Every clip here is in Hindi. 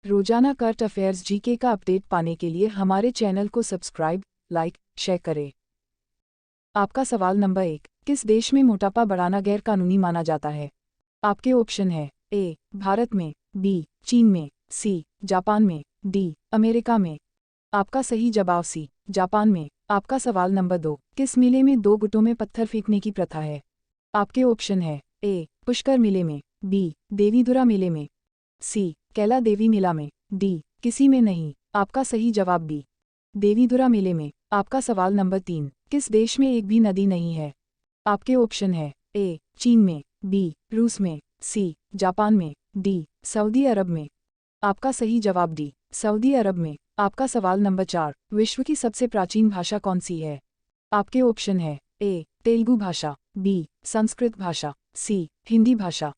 रोजाना करंट अफेयर्स जीके का अपडेट पाने के लिए हमारे चैनल को सब्सक्राइब, लाइक, शेयर करें। आपका सवाल नंबर 1, किस देश में मोटापा बढ़ाना गैर कानूनी माना जाता है? आपके ऑप्शन है ए. भारत में, बी. चीन में, सी. जापान में, डी. अमेरिका में। आपका सही जवाब सी. जापान में। आपका सवाल नंबर 2, किस मेले में 2 गुटों में पत्थर फेंकने की प्रथा है? आपके ऑप्शन है ए. पुष्कर मेले में, बी. देवीधुरा मेले में, सी. कैला देवी मेला में, डी. किसी में नहीं। आपका सही जवाब बी. देवीधुरा मेले में। आपका सवाल नंबर 3, किस देश में एक भी नदी नहीं है? आपके ऑप्शन है ए. चीन में, बी. रूस में, सी. जापान में, डी. सऊदी अरब में। आपका सही जवाब डी. सऊदी अरब में। आपका सवाल नंबर 4, विश्व की सबसे प्राचीन भाषा कौन सी है? आपके ऑप्शन है ए. तेलुगु भाषा, बी. संस्कृत भाषा, सी. हिंदी भाषा,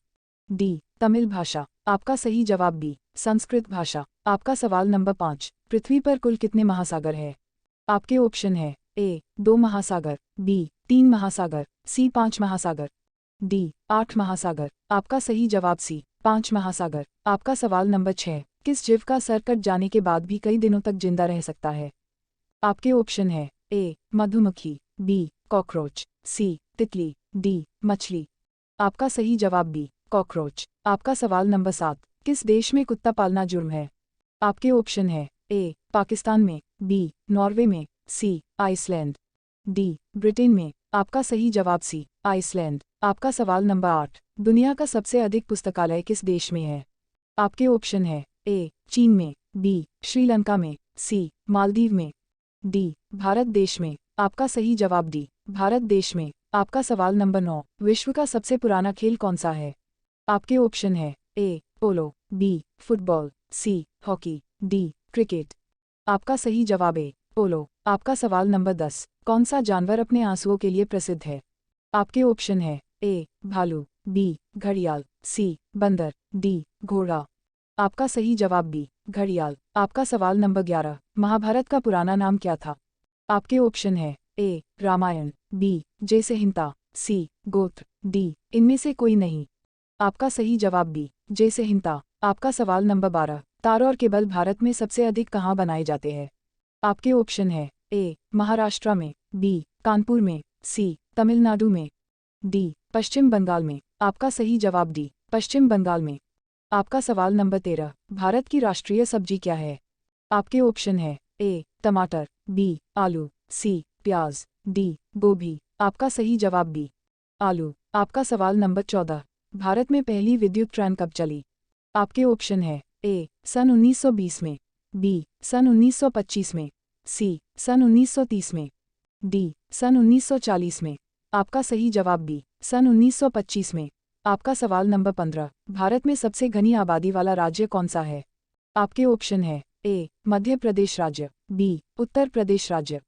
डी. तमिल भाषा। आपका सही जवाब बी. संस्कृत भाषा। आपका सवाल नंबर 5, पृथ्वी पर कुल कितने महासागर है? आपके ऑप्शन है ए. 2 महासागर, बी. 3 महासागर, सी. 5 महासागर, डी. 8 महासागर। आपका सही जवाब सी. 5 महासागर। आपका सवाल नंबर 6, किस जीव का सर कट जाने के बाद भी कई दिनों तक जिंदा रह सकता है? आपके ऑप्शन है ए. मधुमक्खी, बी. कॉकरोच, सी. तितली, डी. मछली। आपका सही जवाब बी. कॉकरोच। आपका सवाल नंबर 7, किस देश में कुत्ता पालना जुर्म है? आपके ऑप्शन है ए. पाकिस्तान में, बी. नॉर्वे में, सी. Iceland, D. ब्रिटेन में। आपका सही जवाब सी. आइसलैंड। आपका सवाल नंबर 8, दुनिया का सबसे अधिक पुस्तकालय किस देश में है? आपके ऑप्शन है ए. चीन में, बी. श्रीलंका में, सी. मालदीव में, डी. भारत देश में। आपका सही जवाब डी. भारत देश में। आपका सवाल नंबर 9, विश्व का सबसे पुराना खेल कौन सा है? आपके ऑप्शन है A. Polo, B. Football, C. Hockey, D. Cricket. आपका सही जवाब ए. पोलो। आपका सवाल नंबर 10, कौन सा जानवर अपने आंसुओं के लिए प्रसिद्ध है? आपके ऑप्शन है ए. भालू, बी. घड़ियाल, सी. बंदर, डी. घोड़ा। आपका सही जवाब बी. घड़ियाल। आपका सवाल नंबर 11, महाभारत का पुराना नाम क्या था? आपके ऑप्शन है ए. रामायण, बी. जय संहिता, सी. गोत्र, डी. इनमें से कोई नहीं। आपका सही जवाब बी. जय संहिता। आपका सवाल नंबर 12, तार और केबल भारत में सबसे अधिक कहाँ बनाए जाते हैं? आपके ऑप्शन है ए. महाराष्ट्र में, बी. कानपुर में, सी. तमिलनाडु में, डी. पश्चिम बंगाल में। आपका सही जवाब डी. पश्चिम बंगाल में। आपका सवाल नंबर 13, भारत की राष्ट्रीय सब्जी क्या है? आपके ऑप्शन है ए. टमाटर, बी. आलू, सी. प्याज, डी. गोभी। आपका सही जवाब बी. आलू। आपका सवाल नंबर 14, भारत में पहली विद्युत ट्रेन कब चली? आपके ऑप्शन है ए. सन 1920 में, बी. सन 1925 में, सी. सन 1930 में, डी. सन 1940 में। आपका सही जवाब बी. सन 1925 में। आपका सवाल नंबर 15, भारत में सबसे घनी आबादी वाला राज्य कौन सा है? आपके ऑप्शन है ए. मध्य प्रदेश राज्य, बी. उत्तर प्रदेश राज्य,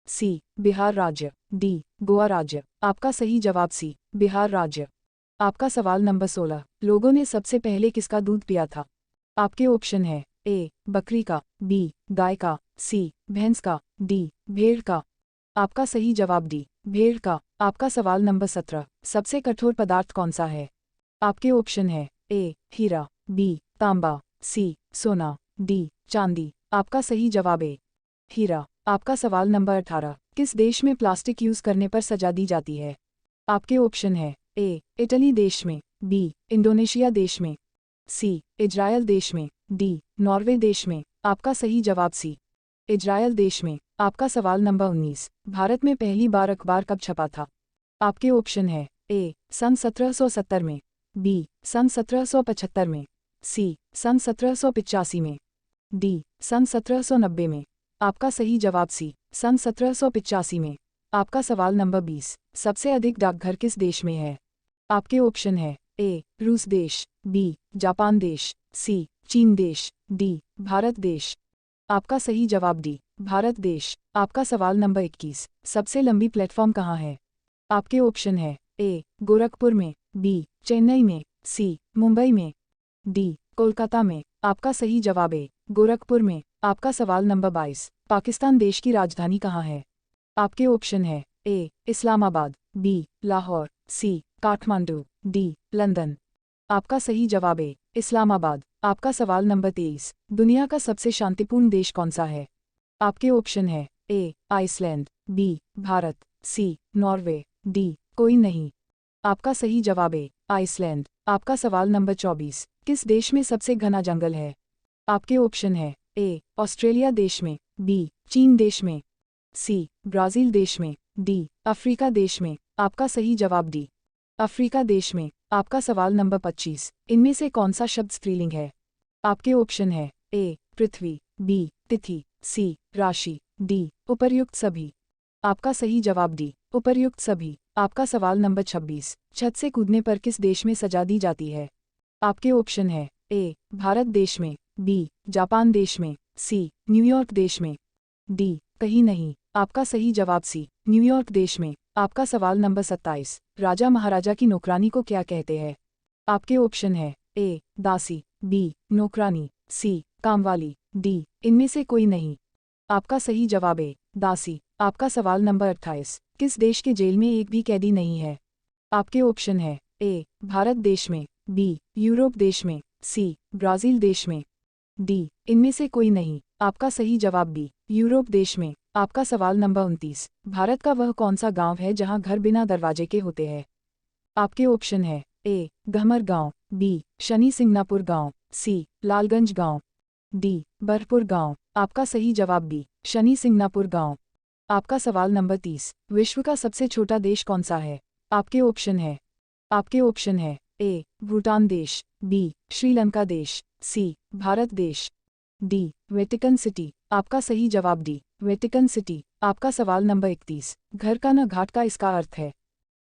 सी. बिहार राज्य, डी. गोवा राज्य। आपका सही जवाब सी. बिहार राज्य। आपका सवाल नंबर 16, लोगों ने सबसे पहले किसका दूध पिया था? आपके ऑप्शन है ए. बकरी का, बी. गाय का, सी. भैंस का, डी. भेड़ का। आपका सही जवाब डी. भेड़ का। आपका सवाल नंबर 17, सबसे कठोर पदार्थ कौन सा है? आपके ऑप्शन है ए. हीरा, बी. तांबा, सी. सोना, डी. चांदी। आपका सही जवाब ए. हीरा। आपका सवाल नंबर 18, किस देश में प्लास्टिक यूज करने पर सजा दी जाती है? आपके ऑप्शन है ए. इटली देश में, बी. इंडोनेशिया देश में, सी. इजरायल देश में, डी. नॉर्वे देश में। आपका सही जवाब सी. इजरायल देश में। आपका सवाल नंबर 19, भारत में पहली बार अखबार कब छपा था? आपके ऑप्शन है ए. सन 1770 में, बी. सन 1775 में, सी. सन 1785 में, डी. सन 1790 में। आपका सही जवाब सी. सन 1785 में। आपका सवाल नंबर 20, सबसे अधिक डाकघर किस देश में है? आपके ऑप्शन है ए. रूस देश, बी. जापान देश, सी. चीन देश, डी. भारत देश। आपका सही जवाब डी. भारत देश। आपका सवाल नंबर 21, सबसे लंबी प्लेटफॉर्म कहाँ है? आपके ऑप्शन है ए. गोरखपुर में, बी. चेन्नई में, सी. मुंबई में, डी. कोलकाता में। आपका सही जवाब ए. गोरखपुर में। आपका सवाल नंबर 22, पाकिस्तान देश की राजधानी कहाँ है? आपके ऑप्शन है ए. इस्लामाबाद, बी. लाहौर, सी. काठमांडू, डी. लंदन। आपका सही जवाब ए. इस्लामाबाद। आपका सवाल नंबर 23, दुनिया का सबसे शांतिपूर्ण देश कौन सा है? आपके ऑप्शन है ए आइसलैंड, बी भारत, सी नॉर्वे, डी कोई नहीं। आपका सही जवाब है आइसलैंड। आपका सवाल नंबर 24, किस देश में सबसे घना जंगल है? आपके ऑप्शन है ए ऑस्ट्रेलिया देश में, बी चीन देश में, सी ब्राज़ील देश में, डी अफ्रीका देश में। आपका सही जवाब डी अफ्रीका देश में। आपका सवाल नंबर 25, इनमें से कौन सा शब्द स्त्रीलिंग है? आपके ऑप्शन है ए पृथ्वी, बी तिथि, सी राशि, डी उपर्युक्त सभी। आपका सही जवाब डी उपर्युक्त सभी। आपका सवाल नंबर 26, छत से कूदने पर किस देश में सजा दी जाती है? आपके ऑप्शन है ए भारत देश में, बी जापान देश में, सी न्यूयॉर्क देश में, डी कहीं नहीं। आपका सही जवाब सी न्यूयॉर्क देश में। आपका सवाल नंबर 27, राजा महाराजा की नौकरानी को क्या कहते हैं? आपके ऑप्शन है ए दासी, बी नौकरानी, सी कामवाली, डी इनमें से कोई नहीं। आपका सही जवाब है दासी। आपका सवाल नंबर 28, किस देश के जेल में एक भी कैदी नहीं है? आपके ऑप्शन है ए भारत देश में, बी यूरोप देश में, सी ब्राज़ील देश में, डी इनमें से कोई नहीं। आपका सही जवाब बी यूरोप देश में। आपका सवाल नंबर 29, भारत का वह कौन सा गांव है जहां घर बिना दरवाजे के होते हैं? आपके ऑप्शन है ए घमर गांव, बी शनि सिंगनापुर गांव, सी लालगंज गांव, डी बरपुर गांव। आपका सही जवाब बी शनि सिंगनापुर गांव। आपका सवाल नंबर 30, विश्व का सबसे छोटा देश कौन सा है? आपके ऑप्शन है ए भूटान देश, बी श्रीलंका देश, सी भारत देश, डी वेटिकन सिटी। आपका सही जवाब डी वेटिकन सिटी। आपका सवाल नंबर 31, घर का न घाट का इसका अर्थ है?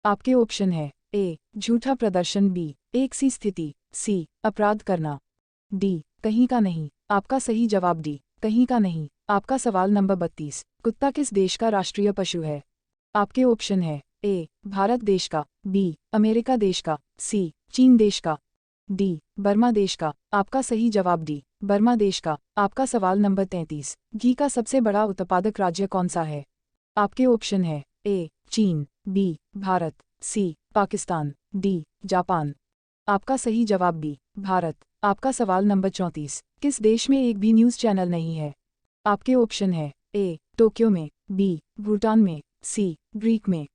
आपके ऑप्शन है ए झूठा प्रदर्शन, बी एक सी स्थिति, सी अपराध करना, डी कहीं का नहीं। आपका सही जवाब डी कहीं का नहीं। आपका सवाल नंबर 32, कुत्ता किस देश का राष्ट्रीय पशु है? आपके ऑप्शन है ए भारत देश का, बी अमेरिका देश का, सी चीन देश का, डी बर्मा देश का। आपका सही जवाब डी बर्मा देश का। आपका सवाल नंबर 33, घी का सबसे बड़ा उत्पादक राज्य कौन सा है? आपके ऑप्शन है ए चीन, बी भारत, सी पाकिस्तान, डी जापान। आपका सही जवाब बी भारत। आपका सवाल नंबर 34, किस देश में एक भी न्यूज़ चैनल नहीं है? आपके ऑप्शन है ए टोक्यो में, बी भूटान में, सी ग्रीक में,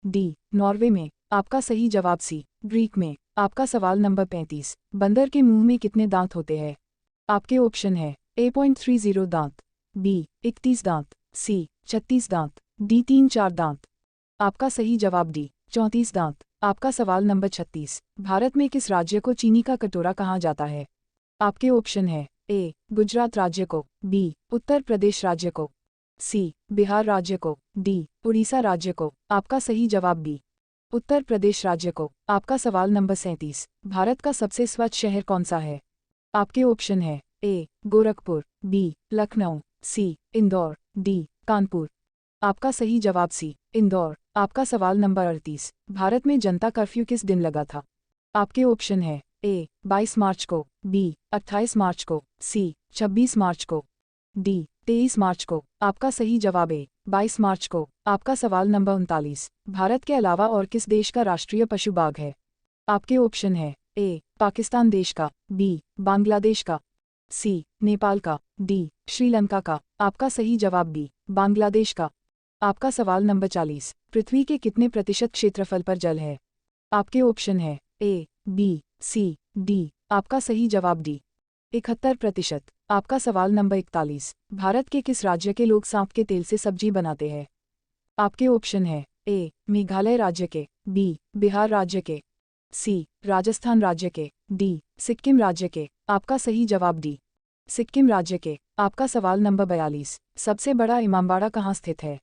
डी नॉर्वे में। आपका सही जवाब सी ग्रीक में। आपका सवाल नंबर 35, बंदर के मुंह में कितने दांत होते हैं? आपके ऑप्शन है A.30 दांत, बी 31 दांत, सी 36 दांत, डी 3-4 दांत। आपका सही जवाब डी 34 दांत। आपका सवाल नंबर 36, भारत में किस राज्य को चीनी का कटोरा कहा जाता है? आपके ऑप्शन है ए गुजरात राज्य को, बी उत्तर प्रदेश राज्य को, सी बिहार राज्य को, डी उड़ीसा राज्य को। आपका सही जवाब बी उत्तर प्रदेश राज्य को। आपका सवाल नंबर 37, भारत का सबसे स्वच्छ शहर कौन सा है? आपके ऑप्शन है ए गोरखपुर, बी लखनऊ, सी इंदौर, डी कानपुर। आपका सही जवाब सी इंदौर। आपका सवाल नंबर 38, भारत में जनता कर्फ्यू किस दिन लगा था? आपके ऑप्शन है ए 22 मार्च को, बी 28 मार्च को, सी 26 मार्च को, डी 23 मार्च को। आपका सही जवाब ए 22 मार्च को। आपका सवाल नंबर 39, भारत के अलावा और किस देश का राष्ट्रीय पशु बाघ है? आपके ऑप्शन है ए पाकिस्तान देश का, बी बांग्लादेश का, सी नेपाल का, डी श्रीलंका का। आपका सही जवाब बी बांग्लादेश का। आपका सवाल नंबर 40, पृथ्वी के कितने प्रतिशत क्षेत्रफल पर जल है? आपके ऑप्शन है ए बी सी डी। आपका सही जवाब डी 71%। आपका सवाल नंबर 41, भारत के किस राज्य के लोग सांप के तेल से सब्जी बनाते हैं? आपके ऑप्शन है ए मेघालय राज्य के, बी बिहार राज्य के, सी राजस्थान राज्य के, डी सिक्किम राज्य के। आपका सही जवाब डी सिक्किम राज्य के। आपका सवाल नंबर 42, सबसे बड़ा इमामबाड़ा कहाँ स्थित है?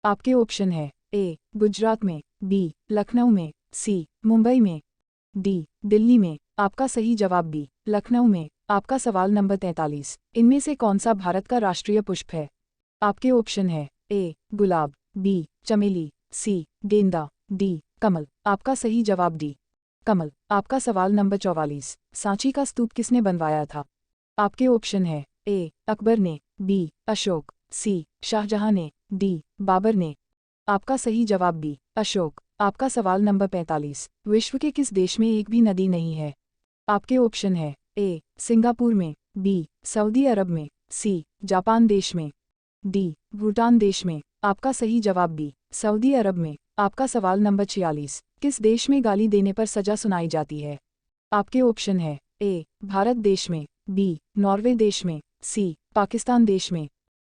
आपके ऑप्शन है ए गुजरात में, बी लखनऊ में, सी मुंबई में, डी दिल्ली में। आपका सही जवाब बी लखनऊ में। आपका सवाल नंबर 43, इनमें से कौन सा भारत का राष्ट्रीय पुष्प है? आपके ऑप्शन है ए गुलाब, बी चमेली, सी गेंदा, डी कमल। आपका सही जवाब डी कमल। आपका सवाल नंबर 44, सांची का स्तूप किसने बनवाया था? आपके ऑप्शन है ए अकबर ने, बी अशोक, सी शाहजहां ने, डी बाबर ने। आपका सही जवाब बी अशोक। आपका सवाल नंबर 45, विश्व के किस देश में एक भी नदी नहीं है? आपके ऑप्शन है ए सिंगापुर में, बी सऊदी अरब में, सी जापान देश में, डी भूटान देश में। आपका सही जवाब बी सऊदी अरब में। आपका सवाल नंबर 46, किस देश में गाली देने पर सजा सुनाई जाती है? आपके ऑप्शन है ए भारत देश में, बी नॉर्वे देश में, सी पाकिस्तान देश में,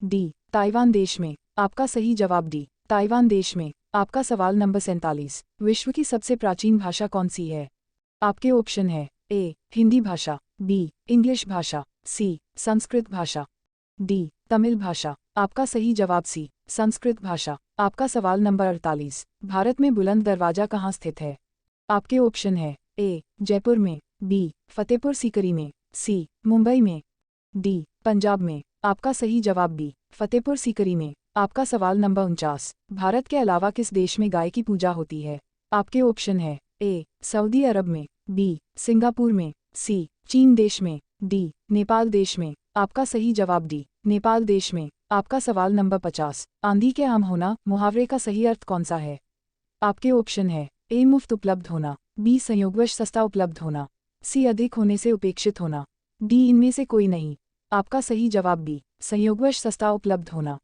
डी ताइवान देश में। आपका सही जवाब डी ताइवान देश में। आपका सवाल नंबर 47, विश्व की सबसे प्राचीन भाषा कौन सी है? आपके ऑप्शन है ए हिंदी भाषा, बी इंग्लिश भाषा, सी संस्कृत भाषा, डी तमिल भाषा। आपका सही जवाब सी संस्कृत भाषा। आपका सवाल नंबर 48, भारत में बुलंद दरवाजा कहाँ स्थित है? आपके ऑप्शन है ए जयपुर में, बी फतेहपुर सीकरी में, सी मुंबई में, डी पंजाब में। आपका सही जवाब बी फतेहपुर सीकरी में। आपका सवाल नंबर 49, भारत के अलावा किस देश में गाय की पूजा होती है? आपके ऑप्शन है ए सऊदी अरब में, बी सिंगापुर में, सी चीन देश में, डी नेपाल देश में। आपका सही जवाब डी नेपाल देश में। आपका सवाल नंबर 50, आंधी के आम होना मुहावरे का सही अर्थ कौन सा है? आपके ऑप्शन है ए मुफ्त उपलब्ध होना, बी संयोगवश सस्ता उपलब्ध होना, सी अधिक होने से उपेक्षित होना, डी इनमें से कोई नहीं। आपका सही जवाब बी संयोगवश सस्ता उपलब्ध होना।